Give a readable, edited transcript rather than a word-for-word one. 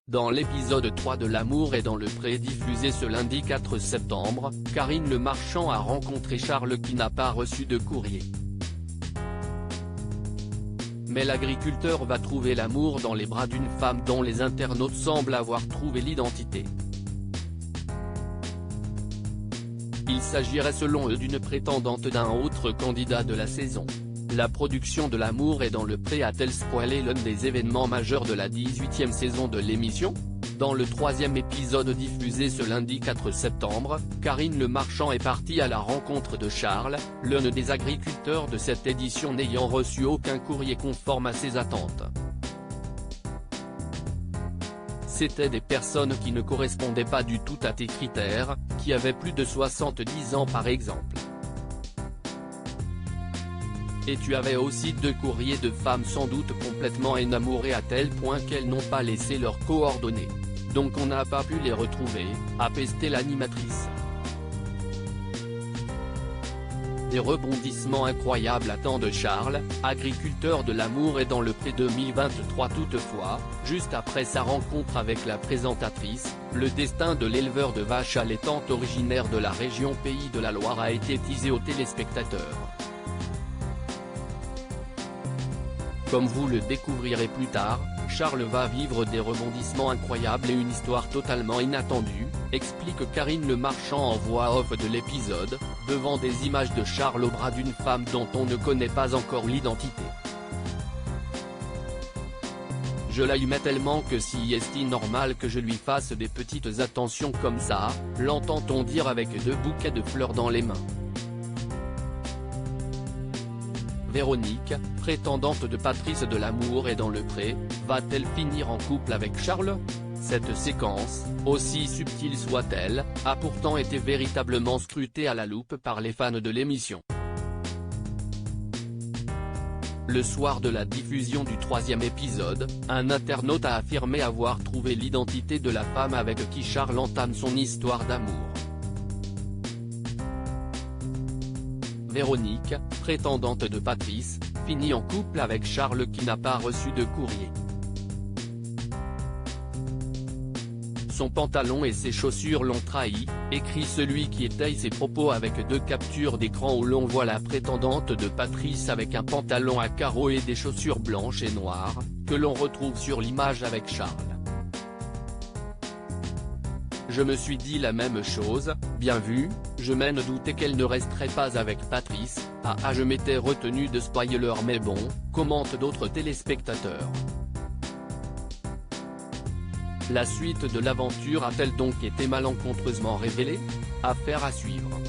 Dans l'épisode 3 de L'amour est dans le pré diffusé ce lundi 4 septembre, Karine Le Marchand a rencontré Charles qui n'a pas reçu de courrier. Mais l'agriculteur va trouver l'amour dans les bras d'une femme dont les internautes semblent avoir trouvé l'identité. Il s'agirait selon eux d'une prétendante d'un autre candidat de la saison. La production de L'amour est dans le pré a-t-elle spoilé l'un des événements majeurs de la 18e saison de l'émission? Dans le troisième épisode diffusé ce lundi 4 septembre, Karine Le Marchand est partie à la rencontre de Charles, l'un des agriculteurs de cette édition n'ayant reçu aucun courrier conforme à ses attentes. C'étaient des personnes qui ne correspondaient pas du tout à tes critères, qui avaient plus de 70 ans par exemple. Et tu avais aussi 2 courriers de femmes sans doute complètement énamourées à tel point qu'elles n'ont pas laissé leurs coordonnées. Donc on n'a pas pu les retrouver, a pesté l'animatrice. Des rebondissements incroyables attendent Charles, agriculteur de L'amour est dans le pré 2023 toutefois, juste après sa rencontre avec la présentatrice, le destin de l'éleveur de vaches allaitantes originaire de la région Pays de la Loire a été teasé aux téléspectateurs. Comme vous le découvrirez plus tard, Charles va vivre des rebondissements incroyables et une histoire totalement inattendue, explique Karine Le Marchand en voix off de l'épisode, devant des images de Charles au bras d'une femme dont on ne connaît pas encore l'identité. Je l'aimais tellement que si est-il normal que je lui fasse des petites attentions comme ça, l'entend-on dire avec 2 bouquets de fleurs dans les mains. Véronique, prétendante de Patrice de L'amour est dans le pré, va-t-elle finir en couple avec Charles? Cette séquence, aussi subtile soit-elle, a pourtant été véritablement scrutée à la loupe par les fans de l'émission. Le soir de la diffusion du 3e épisode, un internaute a affirmé avoir trouvé l'identité de la femme avec qui Charles entame son histoire d'amour. Véronique, prétendante de Patrice, finit en couple avec Charles qui n'a pas reçu de courrier. Son pantalon et ses chaussures l'ont trahi, écrit celui qui étaye ses propos avec 2 captures d'écran où l'on voit la prétendante de Patrice avec un pantalon à carreaux et des chaussures blanches et noires, que l'on retrouve sur l'image avec Charles. Je me suis dit la même chose, bien vu, je m'en doutais qu'elle ne resterait pas avec Patrice, je m'étais retenu de spoiler mais bon, commentent d'autres téléspectateurs. La suite de l'aventure a-t-elle donc été malencontreusement révélée? Affaire à suivre.